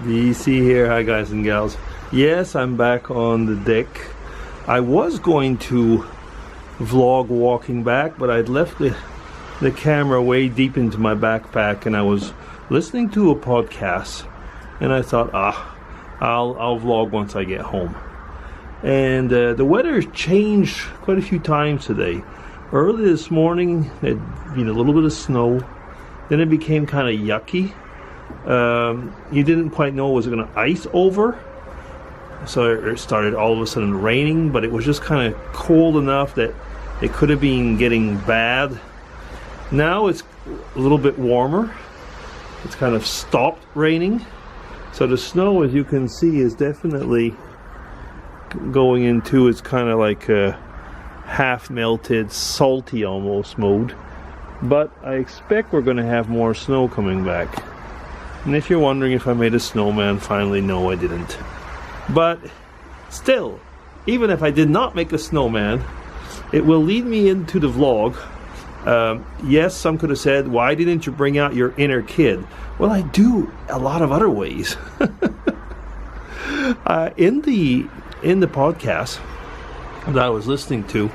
DC here. Hi guys and gals. Yes, I'm back on the deck. I was going to vlog walking back, but I'd left the camera way deep into my backpack and I was listening to a podcast and I thought, I'll vlog once I get home. And the weather changed quite a few times today. Early this morning it had been a little bit of snow, then it became kind of yucky. You didn't quite know, was it going to ice over? So it started all of a sudden raining, but it was just kind of cold enough that it could have been getting bad. Now it's a little bit warmer. It's kind of stopped raining. So the snow, as you can see, is definitely going into, it's kind of like a half melted, salty almost mode. But I expect we're going to have more snow coming back. And if you're wondering if I made a snowman, finally, no, I didn't. But still, even if I did not make a snowman, it will lead me into the vlog. Yes, some could have said, why didn't you bring out your inner kid? Well, I do a lot of other ways. In the podcast that I was listening to,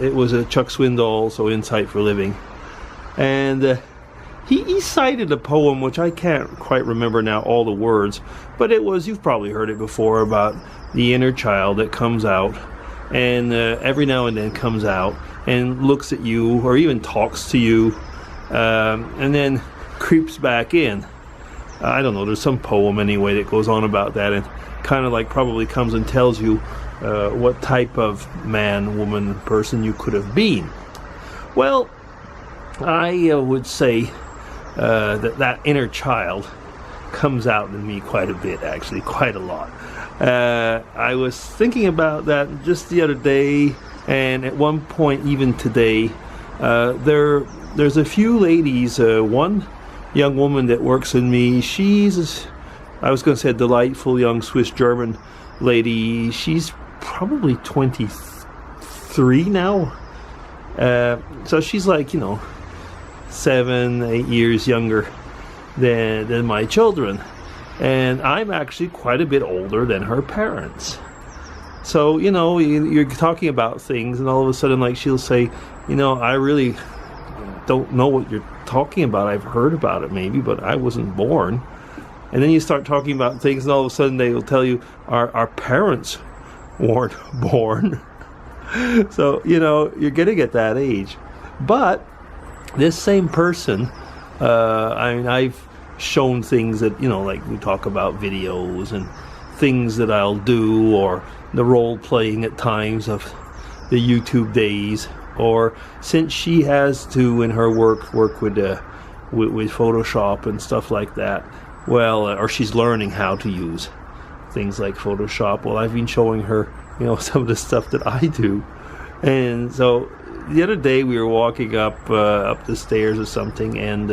it was a Chuck Swindoll, so Insight for Living. And he cited a poem, which I can't quite remember now all the words, but it was, you've probably heard it before, about the inner child that comes out and every now and then comes out and looks at you or even talks to you and then creeps back in. I don't know, there's some poem anyway that goes on about that and kind of like probably comes and tells you what type of man, woman, person you could have been. Well, I would say that inner child comes out in me quite a bit, actually, quite a lot. I was thinking about that just the other day, and at one point, even today, there's a few ladies, one young woman that works in me, she's, I was going to say a delightful young Swiss-German lady, she's probably 23 now, so she's like, 7-8 years younger than my children, and I'm actually quite a bit older than her parents. So you're talking about things and all of a sudden, like, she'll say, I really don't know what you're talking about. I've heard about it maybe, but I wasn't born. And then you start talking about things and all of a sudden they will tell you our parents weren't born. So you're getting at that age. But this same person, I've shown things that, like we talk about videos and things that I'll do, or the role playing at times of the YouTube days, or since she has to in her work with Photoshop and stuff like that, well, or she's learning how to use things like Photoshop. Well, I've been showing her, some of the stuff that I do, and so the other day we were walking up the stairs or something, and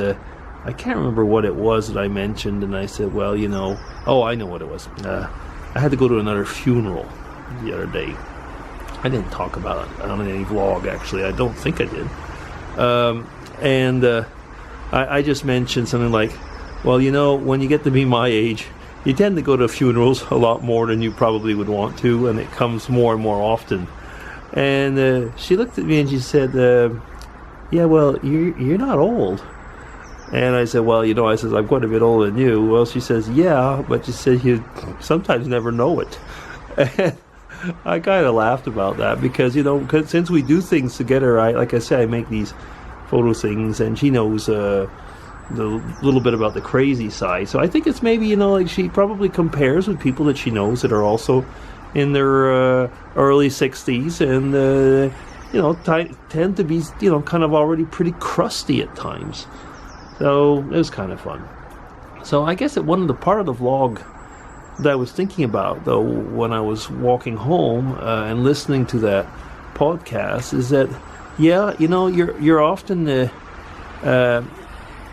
I can't remember what it was that I mentioned, and I said, well, oh, I know what it was. I had to go to another funeral the other day. I didn't talk about it on any vlog, actually. I don't think I did. I just mentioned something like, well, when you get to be my age, you tend to go to funerals a lot more than you probably would want to, and it comes more and more often. And she looked at me and she said, yeah, well, you're not old. And I said, well, I said, I'm quite a bit older than you. Well, she says, yeah, but she said you sometimes never know it. And I kind of laughed about that because, since we do things together, like I said, I make these photo things, and she knows the little bit about the crazy side. So I think it's maybe, like she probably compares with people that she knows that are also in their early 60s and, tend to be, kind of already pretty crusty at times. So it was kind of fun. So I guess one of the part of the vlog that I was thinking about, though, when I was walking home and listening to that podcast, is that, yeah, you're often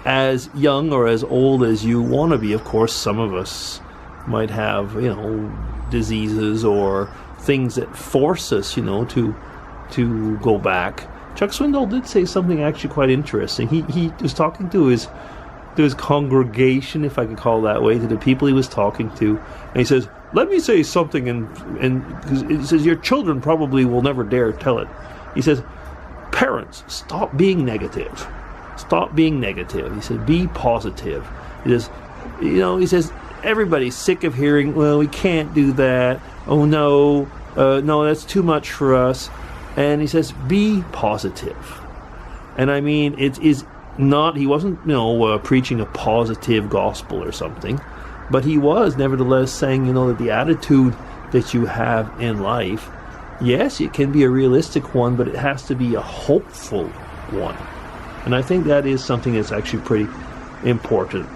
as young or as old as you want to be. Of course, some of us might have, diseases or things that force us, to go back. Chuck Swindoll did say something actually quite interesting. He was talking to his to his congregation, if I could call it that way, to the people he was talking to, and he says, "Let me say something," and he says, "Your children probably will never dare tell it." He says, "Parents, stop being negative. Stop being negative." He said, "Be positive." He says, he says, everybody's sick of hearing, "Well, we can't do that. Oh no, no, that's too much for us." And he says, "Be positive." And I mean, it is not, he wasn't, preaching a positive gospel or something, but he was nevertheless saying, that the attitude that you have in life, yes, it can be a realistic one, but it has to be a hopeful one. And I think that is something that's actually pretty important.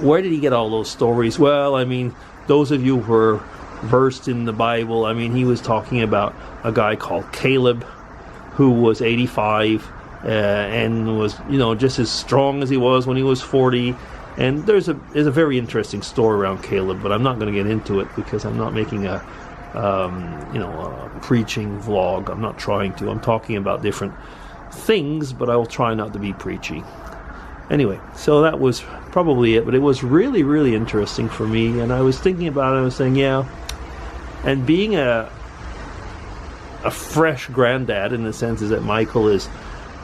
Where did he get all those stories? Well, I mean, those of you who are versed in the Bible, I mean, he was talking about a guy called Caleb who was 85 and was, just as strong as he was when he was 40. And there's a very interesting story around Caleb, but I'm not going to get into it because I'm not making a preaching vlog. I'm not trying to. I'm talking about different things, but I will try not to be preachy. Anyway, so that was probably it, but it was really, really interesting for me, and I was thinking about it, I was saying, yeah, and being a fresh granddad in the sense is that Michael is,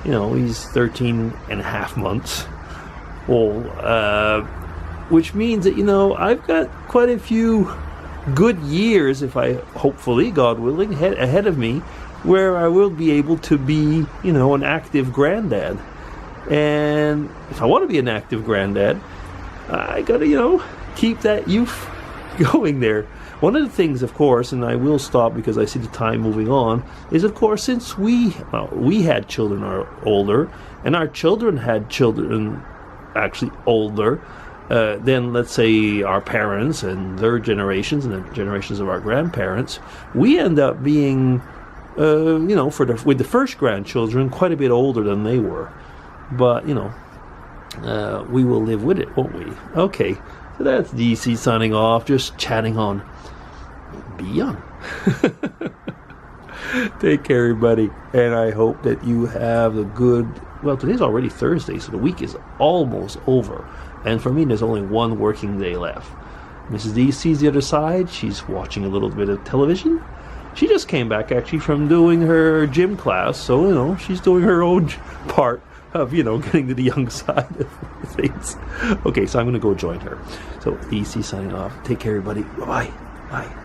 he's 13 and a half months old, which means that, I've got quite a few good years, if I, hopefully, God willing, ahead of me, where I will be able to be, an active granddad. And if I want to be an active granddad, I gotta, keep that youth going there. One of the things, of course, and I will stop because I see the time moving on, is, of course, since we had children are older, and our children had children actually older than, let's say, our parents and their generations and the generations of our grandparents, we end up being, with the first grandchildren, quite a bit older than they were. But, we will live with it, won't we? Okay, so that's DC signing off, just chatting on Be Young. Take care, everybody, and I hope that you have a good, well, today's already Thursday, so the week is almost over, and for me, there's only one working day left. Mrs. D sees the other side. She's watching a little bit of television. She just came back, actually, from doing her gym class, so, she's doing her own part of, getting to the young side of things. Okay, so I'm going to go join her. So, DC signing off. Take care, everybody. Bye-bye. Bye.